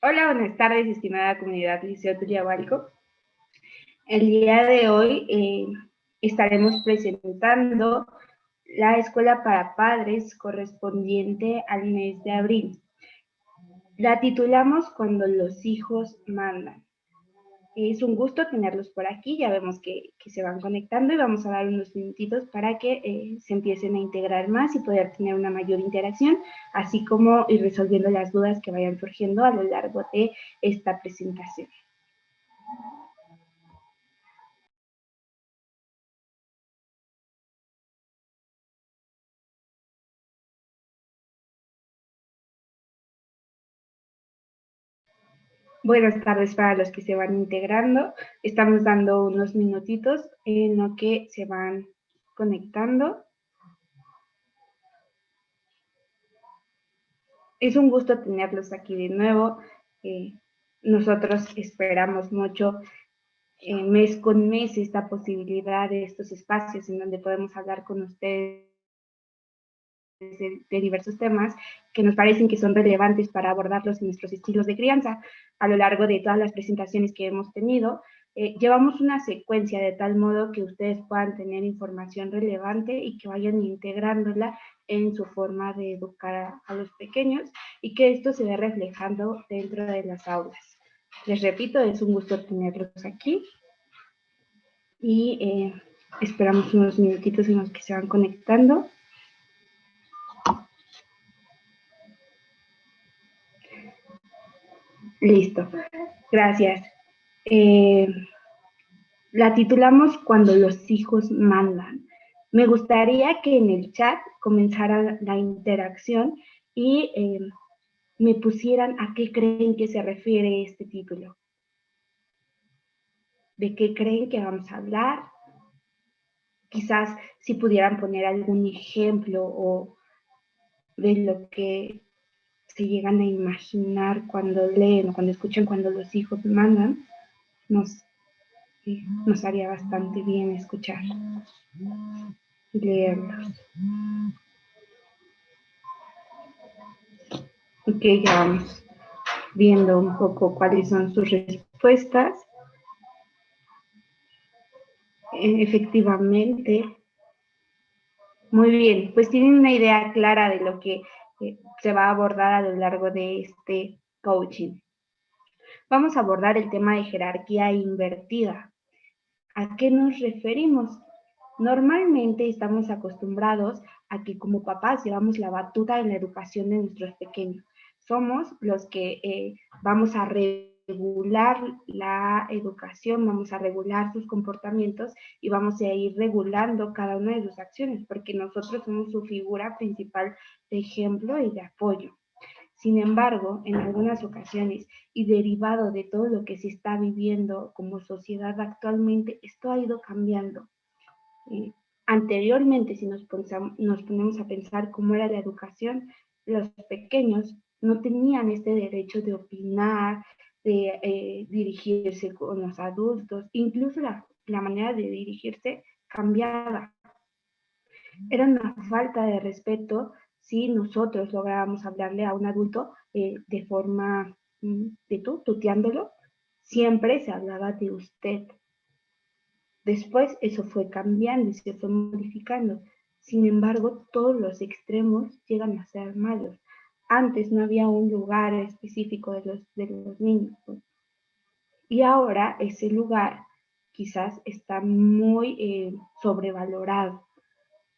Hola, buenas tardes, estimada comunidad Liceo Tuyahualco. El día de hoy estaremos presentando la escuela para padres correspondiente al mes de abril. La titulamos Cuando los hijos mandan. Es un gusto tenerlos por aquí, ya vemos que se van conectando y vamos a dar unos minutitos para que se empiecen a integrar más y poder tener una mayor interacción, así como ir resolviendo las dudas que vayan surgiendo a lo largo de esta presentación. Buenas tardes para los que se van integrando. Estamos dando unos minutitos en lo que se van conectando. Es un gusto tenerlos aquí de nuevo. Nosotros esperamos mucho mes con mes esta posibilidad de estos espacios en donde podemos hablar con ustedes de diversos temas que nos parecen que son relevantes para abordarlos en nuestros estilos de crianza. A lo largo de todas las presentaciones que hemos tenido, llevamos una secuencia de tal modo que ustedes puedan tener información relevante y que vayan integrándola en su forma de educar a los pequeños y que esto se ve reflejando dentro de las aulas. Les repito, es un gusto tenerlos aquí y esperamos unos minutitos en los que se van conectando. Listo, gracias. La titulamos Cuando los hijos mandan. Me gustaría que en el chat comenzara la interacción y me pusieran a qué creen que se refiere este título. ¿De qué creen que vamos a hablar? Quizás si pudieran poner algún ejemplo o de lo que se llegan a imaginar cuando leen o cuando escuchan cuando los hijos mandan, nos haría bastante bien escuchar y leerlos. Ok, ya vamos viendo un poco cuáles son sus respuestas. Efectivamente, muy bien, pues tienen una idea clara de lo que se va a abordar a lo largo de este coaching. Vamos a abordar el tema de jerarquía invertida. ¿A qué nos referimos? Normalmente estamos acostumbrados a que como papás llevamos la batuta en la educación de nuestros pequeños. Somos los que vamos a regular la educación, vamos a regular sus comportamientos y vamos a ir regulando cada una de sus acciones, porque nosotros somos su figura principal de ejemplo y de apoyo. Sin embargo, en algunas ocasiones y derivado de todo lo que se está viviendo como sociedad actualmente, esto ha ido cambiando. Anteriormente, si nos ponemos a pensar cómo era la educación, los pequeños no tenían este derecho de opinar, de dirigirse con los adultos, incluso la manera de dirigirse cambiaba. Era una falta de respeto si nosotros lográbamos hablarle a un adulto de forma de tú, tuteándolo, siempre se hablaba de usted. Después eso fue cambiando y se fue modificando. Sin embargo, todos los extremos llegan a ser malos. Antes no había un lugar específico de los niños, ¿no? Y ahora ese lugar quizás está muy sobrevalorado.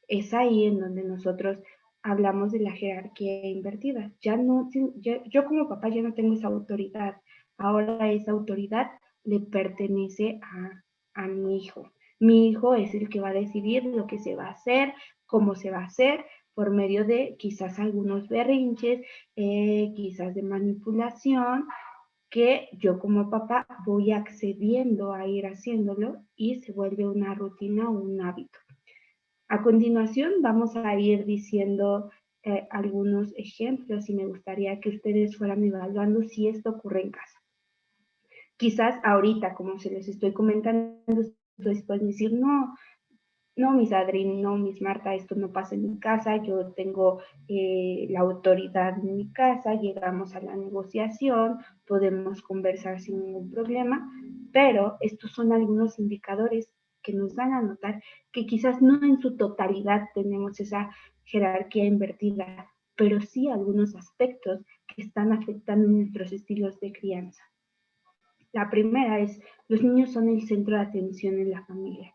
Es ahí en donde nosotros hablamos de la jerarquía invertida. Yo como papá ya no tengo esa autoridad. Ahora esa autoridad le pertenece a mi hijo. Mi hijo es el que va a decidir lo que se va a hacer, cómo se va a hacer, por medio de quizás algunos berrinches, quizás de manipulación, que yo como papá voy accediendo a ir haciéndolo y se vuelve una rutina o un hábito. A continuación vamos a ir diciendo algunos ejemplos y me gustaría que ustedes fueran evaluando si esto ocurre en casa. Quizás ahorita, como se les estoy comentando, ustedes pueden decir, no, no, mis Adri, no, mis Marta, esto no pasa en mi casa, yo tengo la autoridad en mi casa, llegamos a la negociación, podemos conversar sin ningún problema, pero estos son algunos indicadores que nos dan a notar que quizás no en su totalidad tenemos esa jerarquía invertida, pero sí algunos aspectos que están afectando nuestros estilos de crianza. La primera es, los niños son el centro de atención en la familia.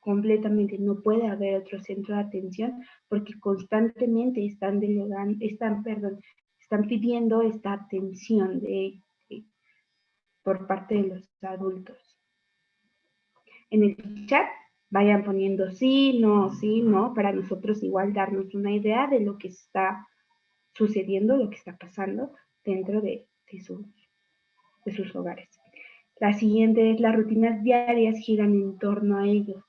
Completamente, no puede haber otro centro de atención porque constantemente están delegando, están pidiendo esta atención por parte de los adultos. En el chat vayan poniendo sí, no, para nosotros igual darnos una idea de lo que está sucediendo, lo que está pasando dentro de sus hogares. La siguiente es las rutinas diarias giran en torno a ellos.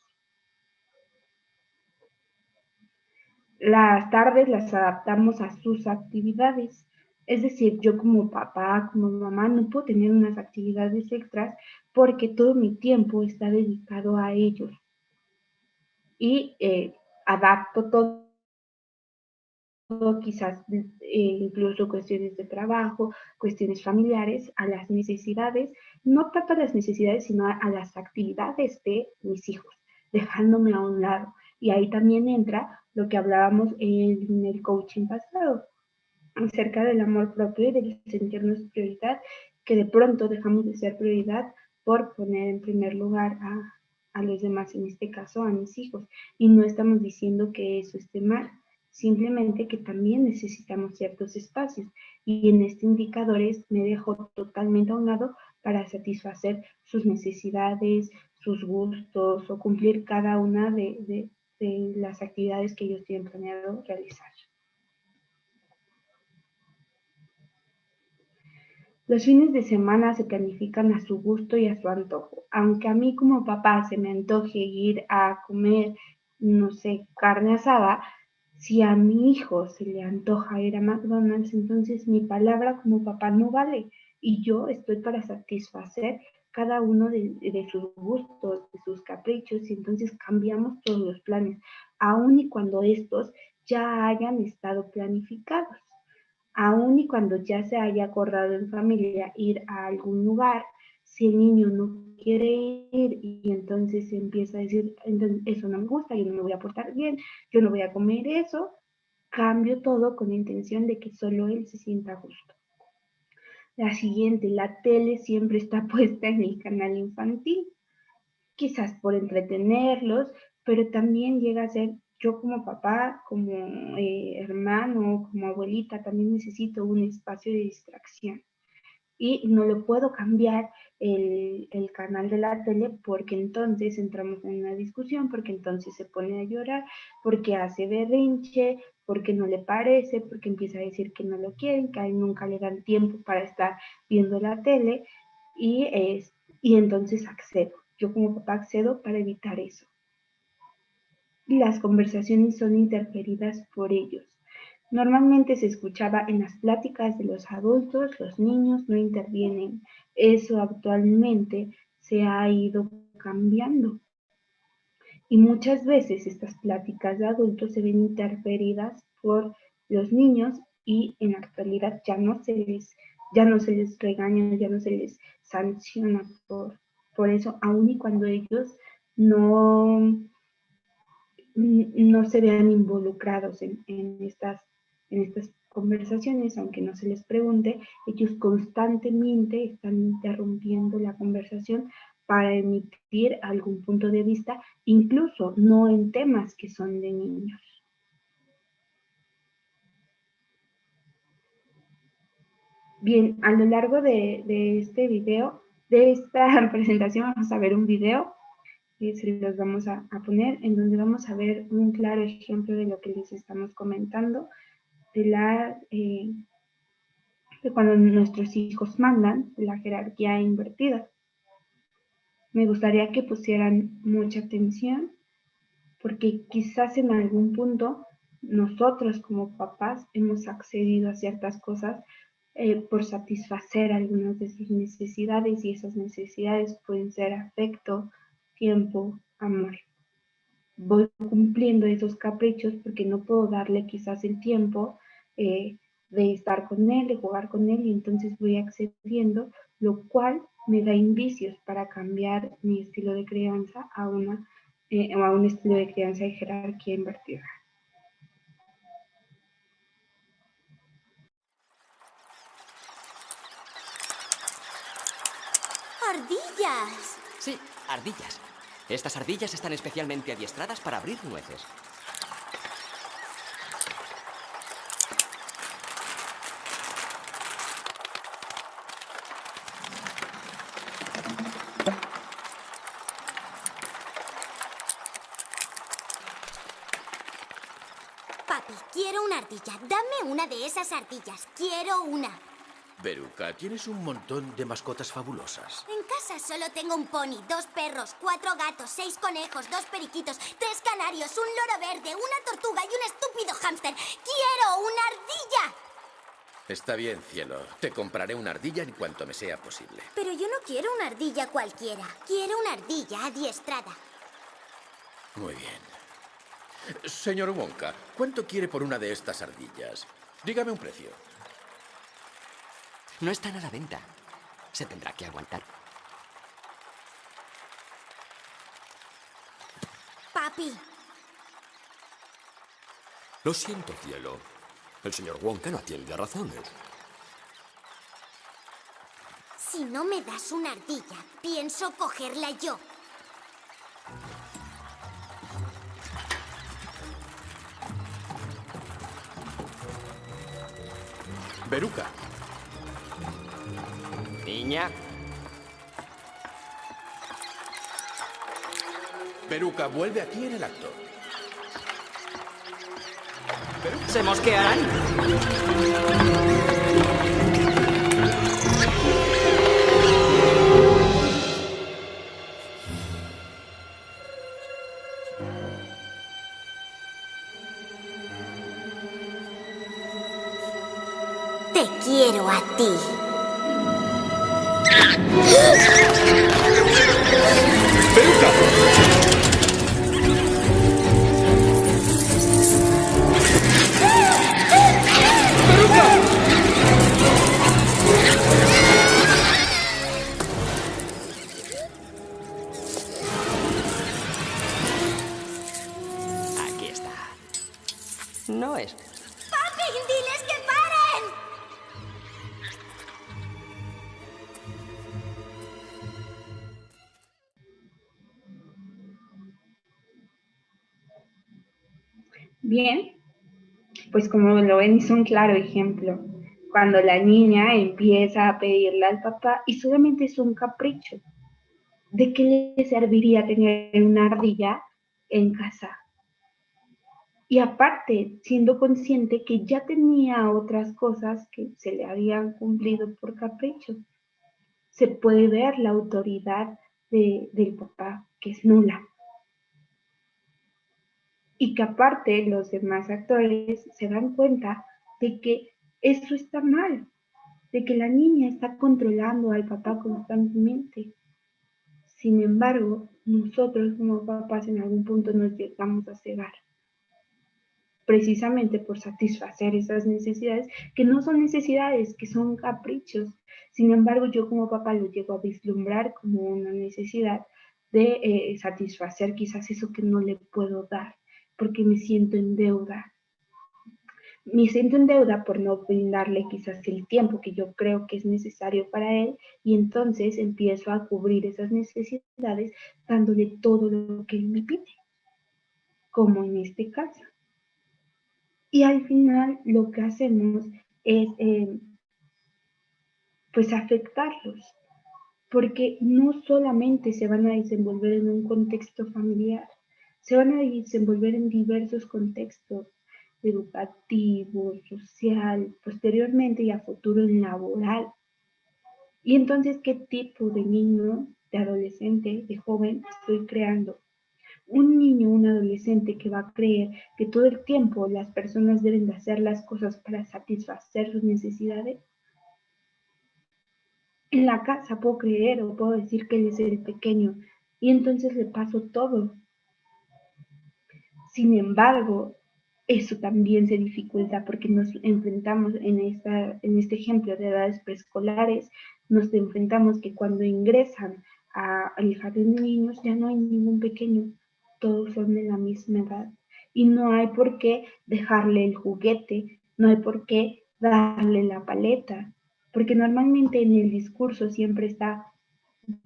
Las tardes las adaptamos a sus actividades. Es decir, yo como papá, como mamá, no puedo tener unas actividades extras porque todo mi tiempo está dedicado a ellos. Y adapto todo, quizás incluso cuestiones de trabajo, cuestiones familiares, a las necesidades, no tanto a las necesidades, sino a las actividades de mis hijos, dejándome a un lado. Y ahí también entra lo que hablábamos en el coaching pasado, acerca del amor propio y del sentirnos prioridad, que de pronto dejamos de ser prioridad por poner en primer lugar a los demás, en este caso a mis hijos. Y no estamos diciendo que eso esté mal, simplemente que también necesitamos ciertos espacios. Y en este indicador me dejo totalmente a un lado para satisfacer sus necesidades, sus gustos o cumplir cada una de las actividades que ellos tienen planeado realizar. Los fines de semana se planifican a su gusto y a su antojo. Aunque a mí como papá se me antoje ir a comer, no sé, carne asada, si a mi hijo se le antoja ir a McDonald's, entonces mi palabra como papá no vale. Y yo estoy para satisfacer cada uno de sus gustos, de sus caprichos, y entonces cambiamos todos los planes, aun y cuando estos ya hayan estado planificados. Aun y cuando ya se haya acordado en familia ir a algún lugar, si el niño no quiere ir y entonces empieza a decir, entonces, eso no me gusta, yo no me voy a portar bien, yo no voy a comer eso, cambio todo con la intención de que solo él se sienta a gusto. La siguiente, la tele siempre está puesta en el canal infantil, quizás por entretenerlos, pero también llega a ser yo como papá, como hermano, como abuelita, también necesito un espacio de distracción. Y no lo puedo cambiar el canal de la tele porque entonces entramos en una discusión, porque entonces se pone a llorar, porque hace berrinche, porque no le parece, porque empieza a decir que no lo quieren, que a él nunca le dan tiempo para estar viendo la tele y entonces accedo. Yo como papá accedo para evitar eso. Y las conversaciones son interferidas por ellos. Normalmente se escuchaba en las pláticas de los adultos, los niños no intervienen. Eso actualmente se ha ido cambiando. Y muchas veces estas pláticas de adultos se ven interferidas por los niños y en la actualidad ya no se les regaña, ya no se les sanciona por eso, aun y cuando ellos no, no se vean involucrados en estas conversaciones, aunque no se les pregunte, ellos constantemente están interrumpiendo la conversación para emitir algún punto de vista, incluso no en temas que son de niños. Bien, a lo largo de este video, de esta presentación, vamos a ver un video que se los vamos a poner, en donde vamos a ver un claro ejemplo de lo que les estamos comentando, de cuando nuestros hijos mandan, la jerarquía invertida. Me gustaría que pusieran mucha atención porque quizás en algún punto nosotros como papás hemos accedido a ciertas cosas por satisfacer algunas de sus necesidades y esas necesidades pueden ser afecto, tiempo, amor. voy cumpliendo esos caprichos porque no puedo darle quizás el tiempo de estar con él, de jugar con él, y entonces voy accediendo, lo cual me da indicios para cambiar mi estilo de crianza a un estilo de crianza de jerarquía invertida. ¡Ardillas! Sí, ardillas. Estas ardillas están especialmente adiestradas para abrir nueces. Papi, quiero una ardilla. Dame una de esas ardillas. Quiero una. Veruca, tienes un montón de mascotas fabulosas. En casa solo tengo un pony, 2 perros, 4 gatos, 6 conejos, 2 periquitos, 3 canarios, un loro verde, una tortuga y un estúpido hámster. ¡Quiero una ardilla! Está bien, cielo. Te compraré una ardilla en cuanto me sea posible. Pero yo no quiero una ardilla cualquiera. Quiero una ardilla adiestrada. Muy bien. Señor Wonka, ¿cuánto quiere por una de estas ardillas? Dígame un precio. No están a la venta. Se tendrá que aguantar. Papi. Lo siento, cielo. El señor Wonka no atiende a razones. Si no me das una ardilla, pienso cogerla yo. Veruca. Niña. Veruca, vuelve aquí en el acto. Veruca. ¿Se mosquearán? Te quiero a ti. Aquí está. No es. ¡Papi, diles que paren! Bien, pues como lo ven es un claro ejemplo. Cuando la niña empieza a pedirle al papá y solamente es un capricho, ¿de qué le serviría tener una ardilla en casa? Y aparte, siendo consciente que ya tenía otras cosas que se le habían cumplido por capricho, se puede ver la autoridad del papá, que es nula. Y que aparte los demás actores se dan cuenta de que eso está mal, de que la niña está controlando al papá constantemente. Sin embargo, nosotros como papás en algún punto nos llegamos a cegar, precisamente por satisfacer esas necesidades, que no son necesidades, que son caprichos. Sin embargo, yo como papá lo llego a vislumbrar como una necesidad de satisfacer quizás eso que no le puedo dar, porque me siento en deuda. Me siento en deuda por no brindarle quizás el tiempo que yo creo que es necesario para él, y entonces empiezo a cubrir esas necesidades dándole todo lo que él me pide, como en este caso. Y al final lo que hacemos es pues afectarlos, porque no solamente se van a desenvolver en un contexto familiar, se van a desenvolver en diversos contextos: educativo, social, posteriormente y a futuro en laboral. Y entonces, ¿qué tipo de niño, de adolescente, de joven estoy creando? Un niño, un adolescente que va a creer que todo el tiempo las personas deben de hacer las cosas para satisfacer sus necesidades. En la casa puedo creer o puedo decir que él es el pequeño y entonces le paso todo. Sin embargo, eso también se dificulta porque nos enfrentamos en este ejemplo de edades preescolares, nos enfrentamos que cuando ingresan al jardín de niños ya no hay ningún pequeño, todos son de la misma edad y no hay por qué dejarle el juguete, no hay por qué darle la paleta, porque normalmente en el discurso siempre está,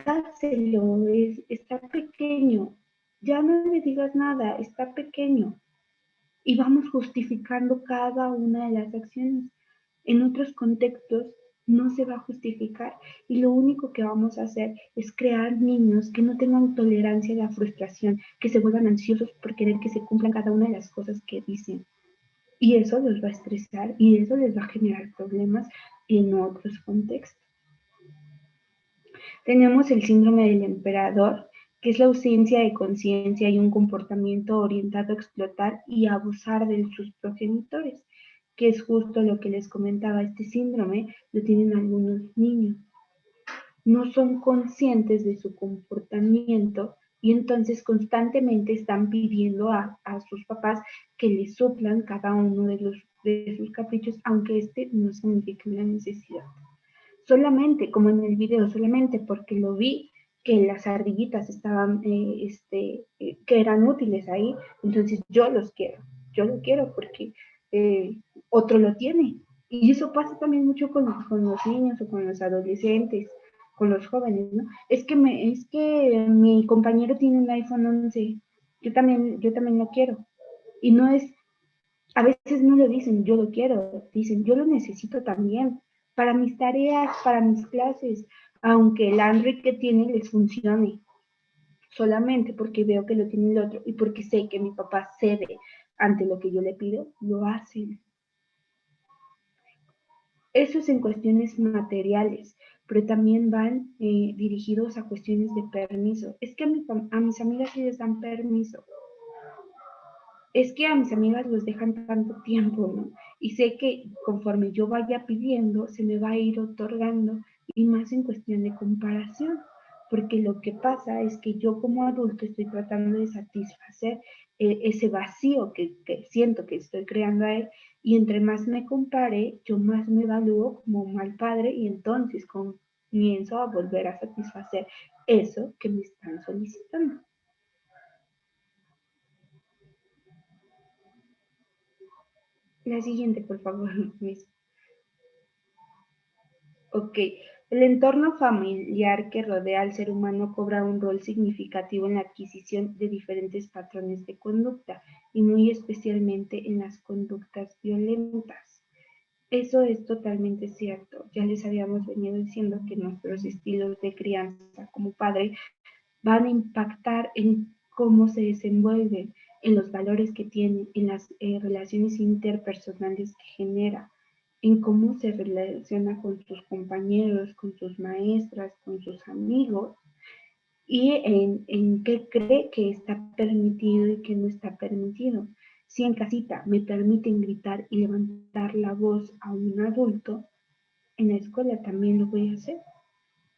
dáselo, está pequeño, ya no le digas nada, está pequeño. Y vamos justificando cada una de las acciones. En otros contextos no se va a justificar y lo único que vamos a hacer es crear niños que no tengan tolerancia a la frustración, que se vuelvan ansiosos por querer que se cumplan cada una de las cosas que dicen. Y eso los va a estresar y eso les va a generar problemas en otros contextos. Tenemos el síndrome del emperador, que es la ausencia de conciencia y un comportamiento orientado a explotar y abusar de sus progenitores, que es justo lo que les comentaba. Este síndrome lo tienen algunos niños. No son conscientes de su comportamiento y entonces constantemente están pidiendo a sus papás que les suplan cada uno de sus caprichos, aunque este no signifique una necesidad. Solamente, como en el video, solamente porque lo vi que las ardillitas estaban, que eran útiles ahí, entonces yo lo quiero porque otro lo tiene. Y eso pasa también mucho con los niños o con los adolescentes, con los jóvenes, ¿no? Es que mi compañero tiene un iPhone 11, yo también lo quiero. Y no es, a veces no lo dicen, yo lo quiero, dicen, yo lo necesito también para mis tareas, para mis clases, aunque el Android que tiene les funcione, solamente porque veo que lo tiene el otro y porque sé que mi papá cede ante lo que yo le pido, lo hacen. Eso es en cuestiones materiales, pero también van dirigidos a cuestiones de permiso. Es que a mis amigas sí les dan permiso. Es que a mis amigas los dejan tanto tiempo, ¿no? Y sé que conforme yo vaya pidiendo, se me va a ir otorgando, y más en cuestión de comparación, porque lo que pasa es que yo como adulto estoy tratando de satisfacer ese vacío que siento que estoy creando ahí, y entre más me compare, yo más me evalúo como mal padre, y entonces comienzo a volver a satisfacer eso que me están solicitando. La siguiente, por favor, Miss. Ok, el entorno familiar que rodea al ser humano cobra un rol significativo en la adquisición de diferentes patrones de conducta y muy especialmente en las conductas violentas. Eso es totalmente cierto. Ya les habíamos venido diciendo que nuestros estilos de crianza como padre van a impactar en cómo se desenvuelven, en los valores que tienen, en las relaciones interpersonales que genera, en cómo se relaciona con sus compañeros, con sus maestras, con sus amigos, y en qué cree que está permitido y qué no está permitido. Si en casita me permiten gritar y levantar la voz a un adulto, en la escuela también lo voy a hacer,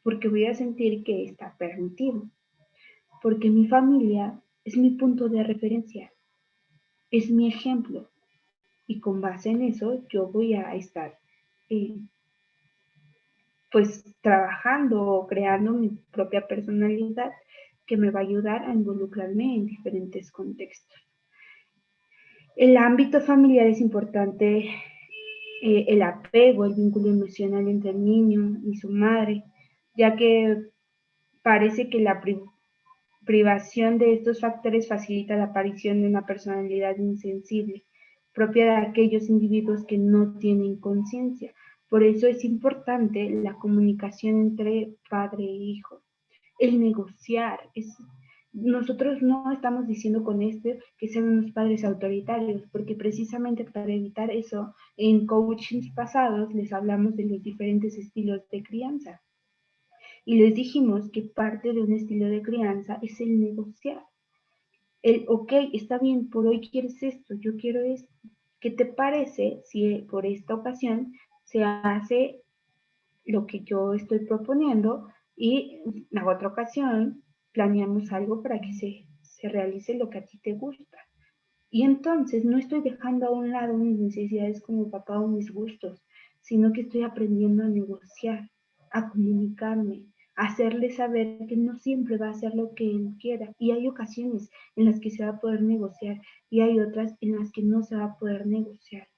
porque voy a sentir que está permitido, porque mi familia es mi punto de referencia, es mi ejemplo, y con base en eso yo voy a estar eh, pues trabajando o creando mi propia personalidad que me va a ayudar a involucrarme en diferentes contextos. El ámbito familiar es importante, el apego, el vínculo emocional entre el niño y su madre, ya que parece que la privación de estos factores facilita la aparición de una personalidad insensible, propia de aquellos individuos que no tienen conciencia. Por eso es importante la comunicación entre padre e hijo, el negociar. Nosotros no estamos diciendo con esto que sean unos padres autoritarios, porque precisamente para evitar eso, en coachings pasados les hablamos de los diferentes estilos de crianza. Y les dijimos que parte de un estilo de crianza es el negociar. Ok, está bien, por hoy quieres esto, yo quiero esto. ¿Qué te parece si por esta ocasión se hace lo que yo estoy proponiendo y la otra ocasión planeamos algo para que se realice lo que a ti te gusta? Y entonces no estoy dejando a un lado mis necesidades como papá o mis gustos, sino que estoy aprendiendo a negociar, a comunicarme, a hacerle saber que no siempre va a hacer lo que él quiera. Y hay ocasiones en las que se va a poder negociar y hay otras en las que no se va a poder negociar.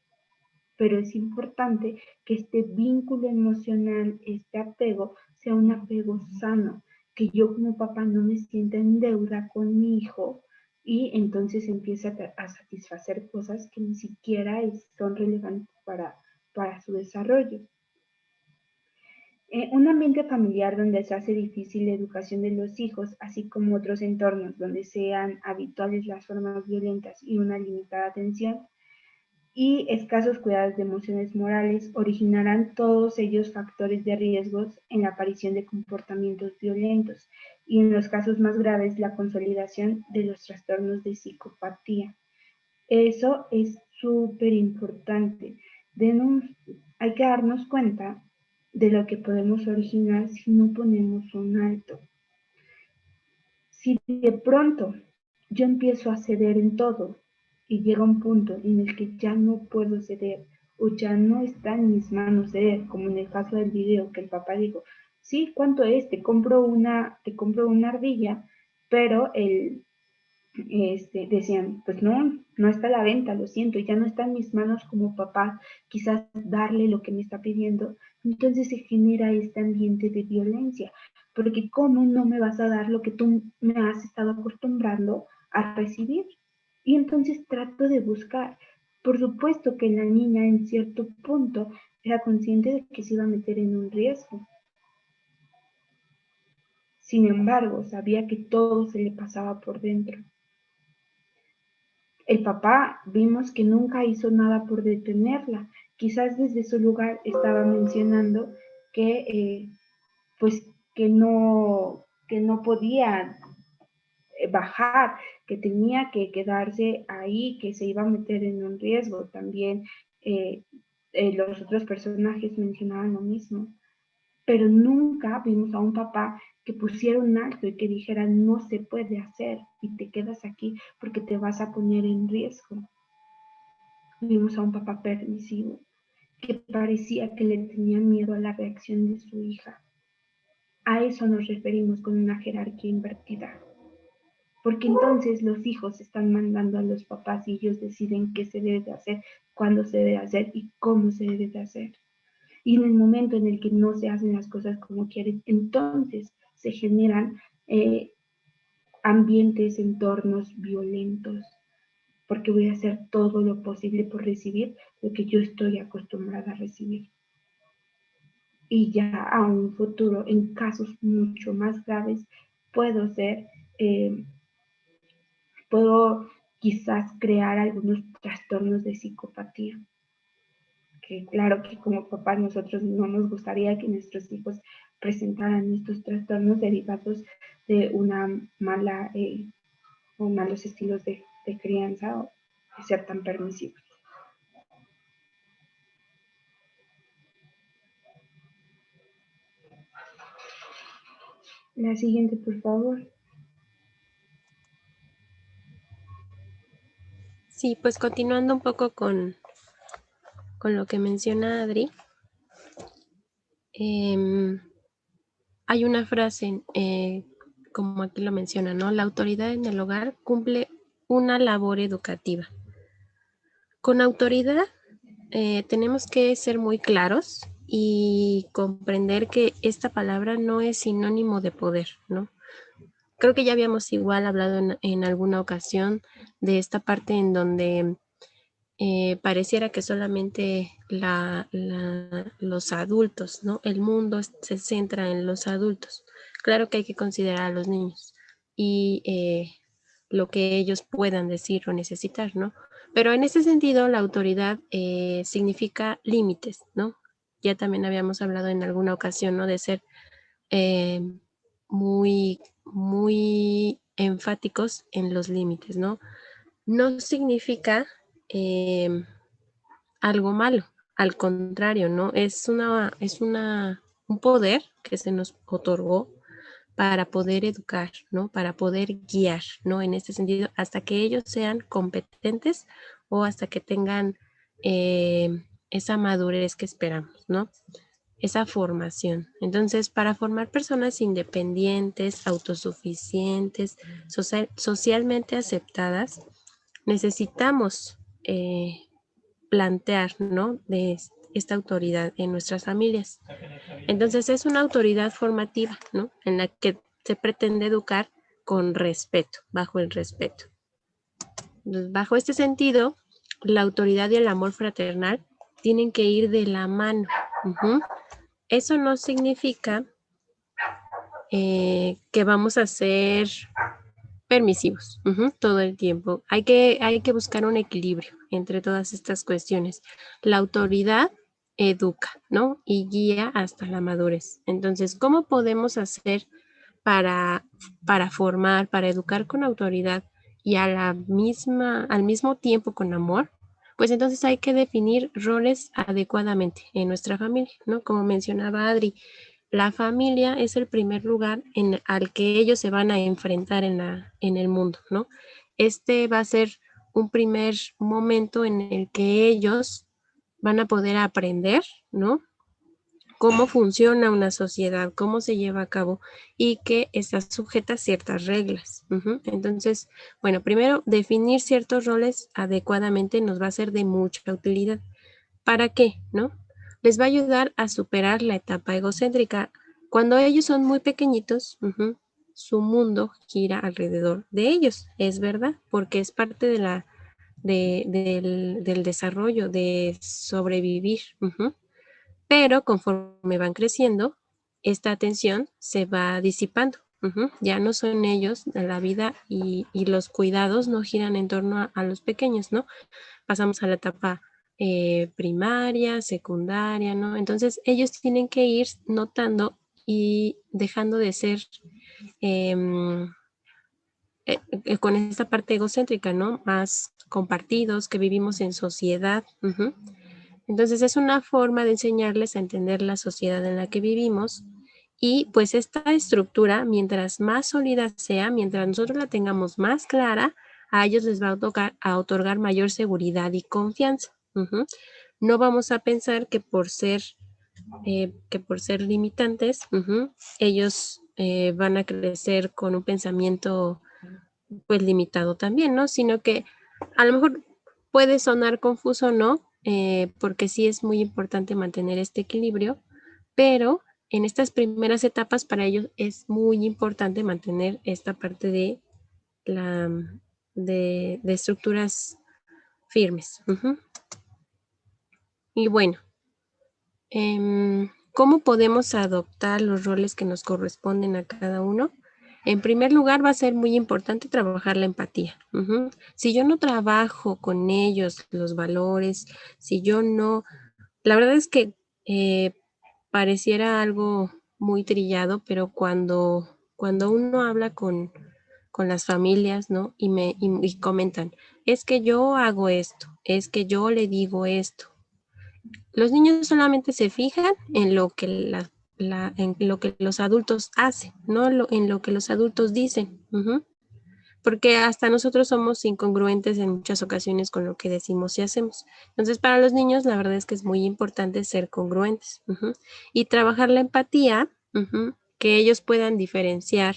Pero es importante que este vínculo emocional, este apego, sea un apego sano, que yo como papá no me sienta en deuda con mi hijo y entonces empiece a satisfacer cosas que ni siquiera son relevantes para su desarrollo. Un ambiente familiar donde se hace difícil la educación de los hijos, así como otros entornos donde sean habituales las formas violentas y una limitada atención, y escasos cuidados de emociones morales originarán todos ellos factores de riesgos en la aparición de comportamientos violentos y en los casos más graves la consolidación de los trastornos de psicopatía. Eso es súper importante. Hay que darnos cuenta de lo que podemos originar si no ponemos un alto. Si de pronto yo empiezo a ceder en todo y llega un punto en el que ya no puedo ceder o ya no está en mis manos ceder, como en el caso del video que el papá dijo, sí, ¿cuánto es? Te compro una ardilla, pero decían, pues no está a la venta, lo siento, ya no está en mis manos como papá, quizás darle lo que me está pidiendo. Entonces se genera este ambiente de violencia, porque ¿cómo no me vas a dar lo que tú me has estado acostumbrando a recibir? Y entonces trato de buscar. Por supuesto que la niña en cierto punto era consciente de que se iba a meter en un riesgo. Sin embargo, sabía que todo se le pasaba por dentro. El papá vimos que nunca hizo nada por detenerla. Quizás desde su lugar estaba mencionando que pues que no podía bajar, que tenía que quedarse ahí, que se iba a meter en un riesgo. También los otros personajes mencionaban lo mismo, pero nunca vimos a un papá que pusiera un alto y que dijera no se puede hacer y te quedas aquí porque te vas a poner en riesgo. Vimos a un papá permisivo que parecía que le tenía miedo a la reacción de su hija. A eso nos referimos con una jerarquía invertida. Porque entonces los hijos están mandando a los papás y ellos deciden qué se debe de hacer, cuándo se debe de hacer y cómo se debe de hacer. Y en el momento en el que no se hacen las cosas como quieren, entonces se generan ambientes, entornos violentos, porque voy a hacer todo lo posible por recibir lo que yo estoy acostumbrada a recibir. Y ya a un futuro, en casos mucho más graves, puedo puedo quizás crear algunos trastornos de psicopatía. Que claro que como papás nosotros no nos gustaría que nuestros hijos presentaran estos trastornos derivados de una mala o malos estilos de crianza o de ser tan permisivos. La siguiente, por favor. Sí, pues continuando un poco con lo que menciona Adri, hay una frase, como aquí lo menciona, ¿no? La autoridad en el hogar cumple una labor educativa. Con autoridad tenemos que ser muy claros y comprender que esta palabra no es sinónimo de poder, ¿no? Creo que ya habíamos igual hablado en alguna ocasión de esta parte en donde pareciera que solamente los adultos, ¿no? El mundo se centra en los adultos. Claro que hay que considerar a los niños y lo que ellos puedan decir o necesitar, ¿no? Pero en ese sentido, la autoridad significa límites, ¿no? Ya también habíamos hablado en alguna ocasión, ¿no? De ser muy, muy enfáticos en los límites, ¿no? No significa algo malo, al contrario, ¿no? Es un poder que se nos otorgó para poder educar, ¿no? Para poder guiar, ¿no? En este sentido, hasta que ellos sean competentes o hasta que tengan esa madurez que esperamos, ¿no? Esa formación. Entonces, para formar personas independientes, autosuficientes, socialmente aceptadas, necesitamos plantear, ¿no? De esta autoridad en nuestras familias. Entonces, es una autoridad formativa, ¿no? En la que se pretende educar con respeto, bajo el respeto. Entonces, bajo este sentido, la autoridad y el amor fraternal tienen que ir de la mano. Eso no significa que vamos a ser permisivos todo el tiempo. Hay que buscar un equilibrio entre todas estas cuestiones. La autoridad educa, ¿no? Y guía hasta la madurez. Entonces, ¿cómo podemos hacer para formar, para educar con autoridad y al mismo tiempo con amor? Pues entonces hay que definir roles adecuadamente en nuestra familia, ¿no? Como mencionaba Adri, la familia es el primer lugar al que ellos se van a enfrentar en el mundo, ¿no? Este va a ser un primer momento en el que ellos van a poder aprender, ¿no? Cómo funciona una sociedad, cómo se lleva a cabo y que está sujeta a ciertas reglas. Entonces, bueno, primero definir ciertos roles adecuadamente nos va a ser de mucha utilidad. ¿Para qué? ¿No? Les va a ayudar a superar la etapa egocéntrica. Cuando ellos son muy pequeñitos, su mundo gira alrededor de ellos, es verdad, porque es parte del desarrollo, de sobrevivir. Pero conforme van creciendo, esta atención se va disipando. Ya no son ellos, la vida y los cuidados no giran en torno a los pequeños, ¿no? Pasamos a la etapa primaria, secundaria, ¿no? Entonces ellos tienen que ir notando y dejando de ser con esta parte egocéntrica, ¿no? Más compartidos, que vivimos en sociedad. Entonces es una forma de enseñarles a entender la sociedad en la que vivimos y pues esta estructura, mientras más sólida sea, mientras nosotros la tengamos más clara, a ellos les va a otorgar mayor seguridad y confianza. No vamos a pensar que por ser limitantes, ellos van a crecer con un pensamiento pues limitado también, ¿no? Sino que a lo mejor puede sonar confuso, ¿no? Porque sí es muy importante mantener este equilibrio, pero en estas primeras etapas para ellos es muy importante mantener esta parte de estructuras firmes. Y bueno, ¿cómo podemos adoptar los roles que nos corresponden a cada uno? En primer lugar, va a ser muy importante trabajar la empatía. Si yo no trabajo con ellos los valores, si yo no... La verdad es que pareciera algo muy trillado, pero cuando uno habla con las familias, ¿no? Y comentan, es que yo hago esto, es que yo le digo esto. Los niños solamente se fijan en lo que en lo que los adultos hacen, no en lo que los adultos dicen. Porque hasta nosotros somos incongruentes en muchas ocasiones con lo que decimos y hacemos. Entonces, para los niños, la verdad es que es muy importante ser congruentes y trabajar la empatía, que ellos puedan diferenciar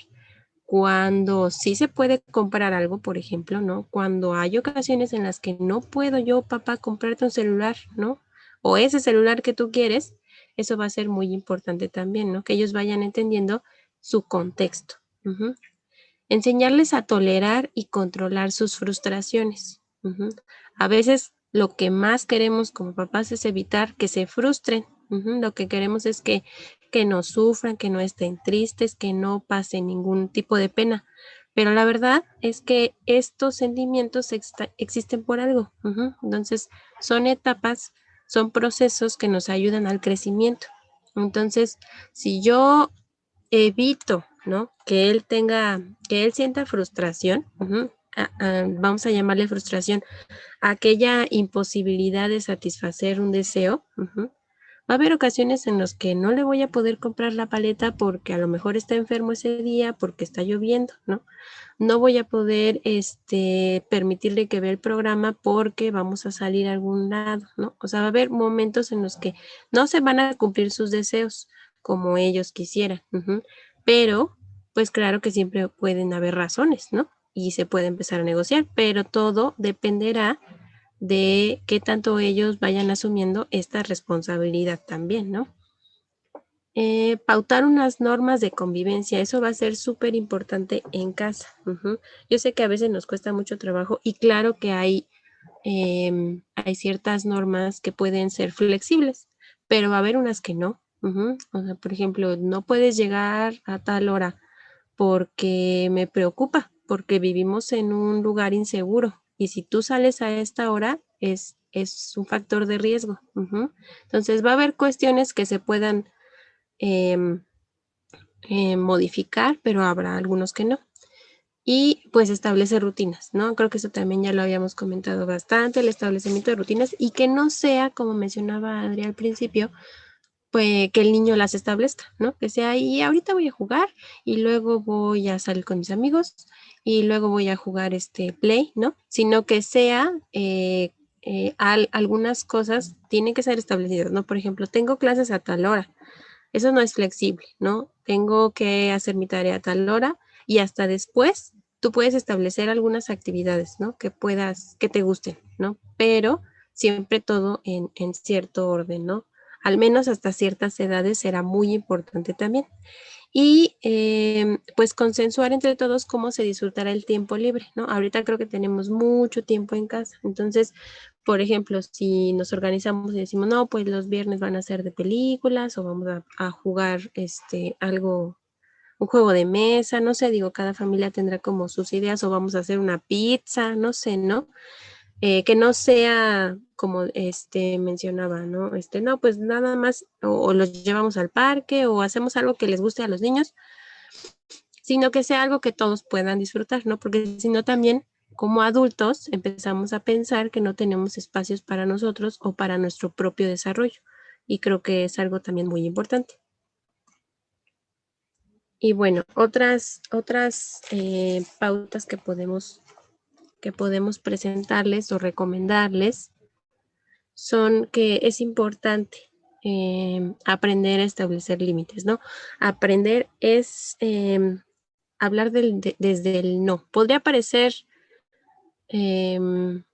cuando sí se puede comprar algo, por ejemplo, ¿no? Cuando hay ocasiones en las que no puedo yo, papá, comprarte un celular, ¿no? O ese celular que tú quieres, eso va a ser muy importante también, ¿no? Que ellos vayan entendiendo su contexto. Enseñarles a tolerar y controlar sus frustraciones. A veces lo que más queremos como papás es evitar que se frustren. Lo que queremos es que no sufran, que no estén tristes, que no pasen ningún tipo de pena. Pero la verdad es que estos sentimientos existen por algo. Entonces, son etapas, son procesos que nos ayudan al crecimiento. Entonces, si yo evito, ¿no? Que él sienta frustración, vamos a llamarle frustración, aquella imposibilidad de satisfacer un deseo, Va a haber ocasiones en las que no le voy a poder comprar la paleta porque a lo mejor está enfermo ese día, porque está lloviendo, ¿no? No voy a poder permitirle que vea el programa porque vamos a salir a algún lado, ¿no? O sea, va a haber momentos en los que no se van a cumplir sus deseos como ellos quisieran, pero pues claro que siempre pueden haber razones, ¿no? Y se puede empezar a negociar, pero todo dependerá de qué tanto ellos vayan asumiendo esta responsabilidad también, ¿no? Pautar unas normas de convivencia, eso va a ser súper importante en casa. Yo sé que a veces nos cuesta mucho trabajo y claro que hay ciertas normas que pueden ser flexibles, pero va a haber unas que no. O sea, por ejemplo, no puedes llegar a tal hora porque me preocupa, porque vivimos en un lugar inseguro y si tú sales a esta hora es un factor de riesgo. Entonces va a haber cuestiones que se puedan modificar, pero habrá algunos que no. Y pues establecer rutinas, ¿no? Creo que eso también ya lo habíamos comentado bastante, el establecimiento de rutinas y que no sea, como mencionaba Adri al principio, pues que el niño las establezca, ¿no? Que sea, y ahorita voy a jugar y luego voy a salir con mis amigos y luego voy a jugar play, ¿no? Sino que sea, algunas cosas tienen que ser establecidas, ¿no? Por ejemplo, tengo clases a tal hora, eso no es flexible, ¿no? Tengo que hacer mi tarea a tal hora y hasta después tú puedes establecer algunas actividades, ¿no? Que te gusten, ¿no? Pero siempre todo en cierto orden, ¿no? Al menos hasta ciertas edades será muy importante también. Y pues consensuar entre todos cómo se disfrutará el tiempo libre, ¿no? Ahorita creo que tenemos mucho tiempo en casa, entonces, por ejemplo, si nos organizamos y decimos, no, pues los viernes van a ser de películas o vamos a jugar algo, un juego de mesa, no sé, digo, cada familia tendrá como sus ideas o vamos a hacer una pizza, no sé, ¿no? Que no sea como mencionaba, ¿no? No, pues nada más o los llevamos al parque o hacemos algo que les guste a los niños, sino que sea algo que todos puedan disfrutar, ¿no? Porque si no también como adultos empezamos a pensar que no tenemos espacios para nosotros o para nuestro propio desarrollo y creo que es algo también muy importante. Y bueno, otras pautas que podemos presentarles o recomendarles son que es importante aprender a establecer límites, ¿no? Aprender es hablar desde el no. Podría parecer, hemos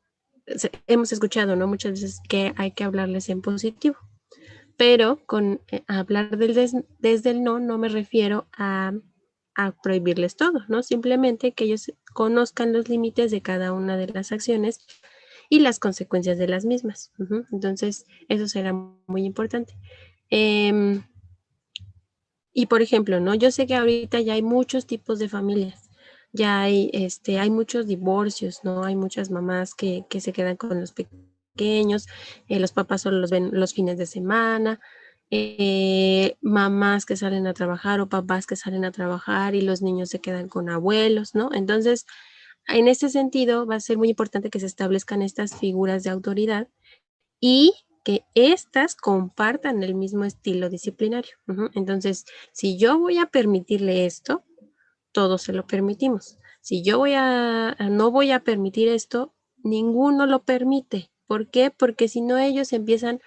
escuchado, ¿no? Muchas veces que hay que hablarles en positivo, pero con hablar desde el no, no me refiero a prohibirles todo, ¿no? Simplemente que ellos conozcan los límites de cada una de las acciones y las consecuencias de las mismas. Entonces, eso será muy importante. Y por ejemplo, ¿no? Yo sé que ahorita ya hay muchos tipos de familias, ya hay muchos divorcios, ¿no? Hay muchas mamás que se quedan con los pequeños, los papás solo los ven los fines de semana, mamás que salen a trabajar o papás que salen a trabajar y los niños se quedan con abuelos, ¿no? Entonces, en ese sentido, va a ser muy importante que se establezcan estas figuras de autoridad y que éstas compartan el mismo estilo disciplinario. Entonces, si yo voy a permitirle esto, todos se lo permitimos. Si yo no voy a permitir esto, ninguno lo permite. ¿Por qué? Porque si no ellos son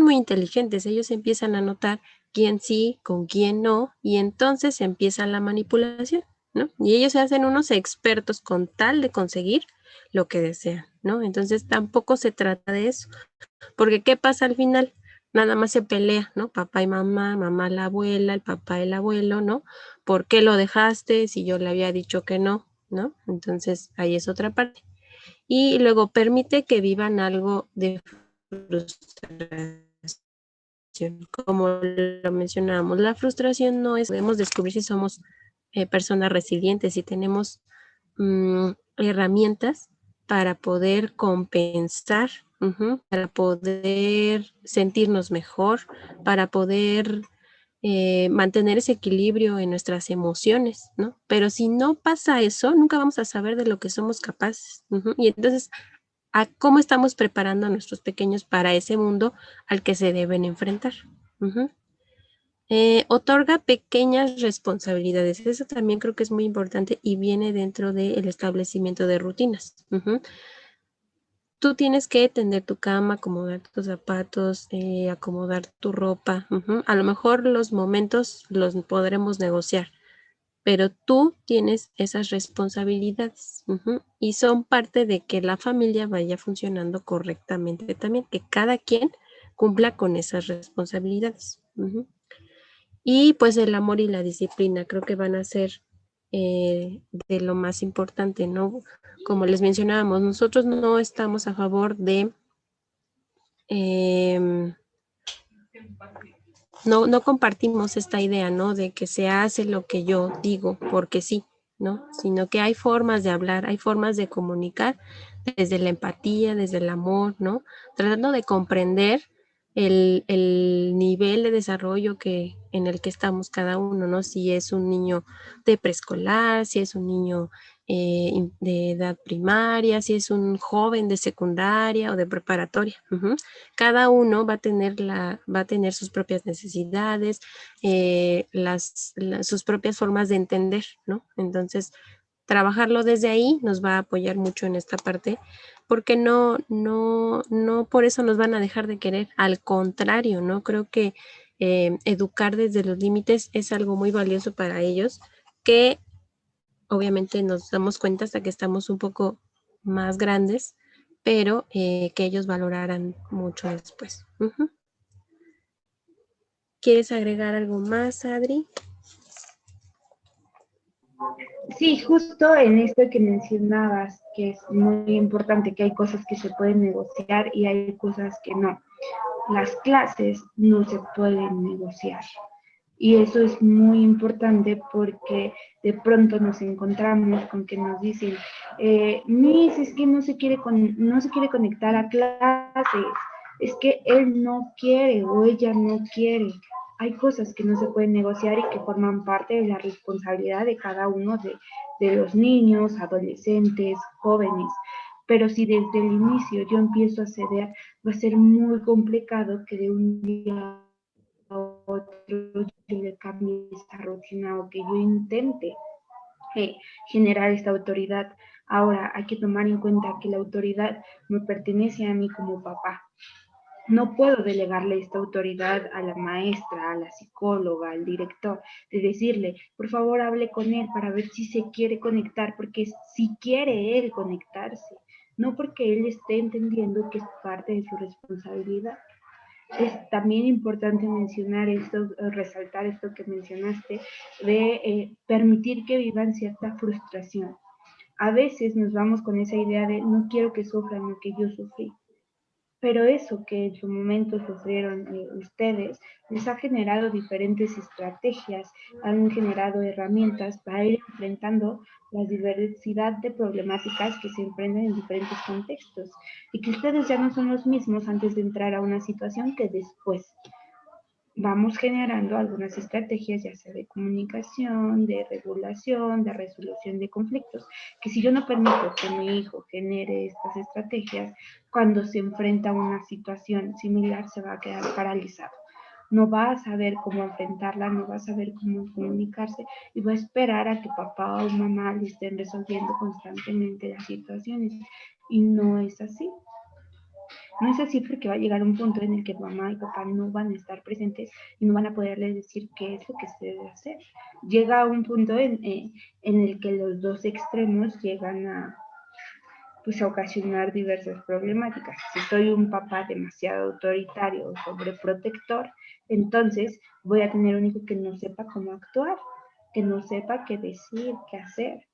muy inteligentes, ellos empiezan a notar quién sí, con quién no, y entonces empieza la manipulación, ¿no? Y ellos se hacen unos expertos con tal de conseguir lo que desean, ¿no? Entonces tampoco se trata de eso, porque ¿qué pasa al final? Nada más se pelea, ¿no? Papá y mamá, mamá la abuela, el papá el abuelo, ¿no? ¿Por qué lo dejaste si yo le había dicho que no? ¿No? Entonces ahí es otra parte. Y luego permite que vivan algo de frustración. Como lo mencionábamos, la frustración no es, podemos descubrir si somos personas resilientes, si tenemos herramientas para poder compensar, para poder sentirnos mejor, para poder mantener ese equilibrio en nuestras emociones, ¿no? Pero si no pasa eso, nunca vamos a saber de lo que somos capaces. Y entonces a cómo estamos preparando a nuestros pequeños para ese mundo al que se deben enfrentar. Ujú. Otorga pequeñas responsabilidades. Eso también creo que es muy importante y viene dentro del establecimiento de rutinas. Ujú. Tú tienes que tender tu cama, acomodar tus zapatos, acomodar tu ropa. Ujú. A lo mejor los momentos los podremos negociar, pero tú tienes esas responsabilidades. Ujú. Y son parte de que la familia vaya funcionando correctamente también, que cada quien cumpla con esas responsabilidades. Ujú. Y pues el amor y la disciplina creo que van a ser de lo más importante, ¿no? Como les mencionábamos, nosotros no estamos a favor de, em, no compartimos esta idea, ¿no? De que se hace lo que yo digo porque sí, ¿no? Sino que hay formas de hablar, hay formas de comunicar desde la empatía, desde el amor, ¿no? Tratando de comprender el nivel de desarrollo en el que estamos cada uno, ¿no? Si es un niño de preescolar, si es un niño de edad primaria, si es un joven de secundaria o de preparatoria. Ujú. Cada uno va a tener sus propias necesidades, sus propias formas de entender, ¿no? Entonces, trabajarlo desde ahí nos va a apoyar mucho en esta parte, porque no por eso nos van a dejar de querer. Al contrario, ¿no? Creo que educar desde los límites es algo muy valioso para ellos, que obviamente nos damos cuenta hasta que estamos un poco más grandes, pero que ellos valorarán mucho después. Ujú. ¿Quieres agregar algo más, Adri? Sí, justo en esto que mencionabas, que es muy importante, que hay cosas que se pueden negociar y hay cosas que no. Las clases no se pueden negociar. Y eso es muy importante porque de pronto nos encontramos con que nos dicen, Miss, es que no se quiere conectar a clases, es que él no quiere o ella no quiere. Hay cosas que no se pueden negociar y que forman parte de la responsabilidad de cada uno de los niños, adolescentes, jóvenes. Pero si desde el inicio yo empiezo a ceder, va a ser muy complicado que de un día a otro yo le cambie esta rutina o que yo intente generar esta autoridad. Ahora hay que tomar en cuenta que la autoridad me pertenece a mí como papá. No puedo delegarle esta autoridad a la maestra, a la psicóloga, al director, de decirle, por favor, hable con él para ver si se quiere conectar, porque si quiere él conectarse, no porque él esté entendiendo que es parte de su responsabilidad. Es también importante mencionar esto, resaltar esto que mencionaste, de permitir que vivan cierta frustración. A veces nos vamos con esa idea de no quiero que sufran lo que yo sufrí, pero eso que en su momento sufrieron ustedes les ha generado diferentes estrategias, han generado herramientas para ir enfrentando la diversidad de problemáticas que se enfrentan en diferentes contextos y que ustedes ya no son los mismos antes de entrar a una situación que después. Vamos generando algunas estrategias, ya sea de comunicación, de regulación, de resolución de conflictos, que si yo no permito que mi hijo genere estas estrategias, cuando se enfrenta a una situación similar se va a quedar paralizado. No va a saber cómo enfrentarla, no va a saber cómo comunicarse y va a esperar a que papá o mamá le estén resolviendo constantemente las situaciones. Y no es así. No es así porque va a llegar un punto en el que mamá y papá no van a estar presentes y no van a poderle decir qué es lo que se debe hacer. Llega un punto en el que los dos extremos llegan pues, a ocasionar diversas problemáticas. Si soy un papá demasiado autoritario o sobreprotector, entonces voy a tener un hijo que no sepa cómo actuar, que no sepa qué decir, qué hacer,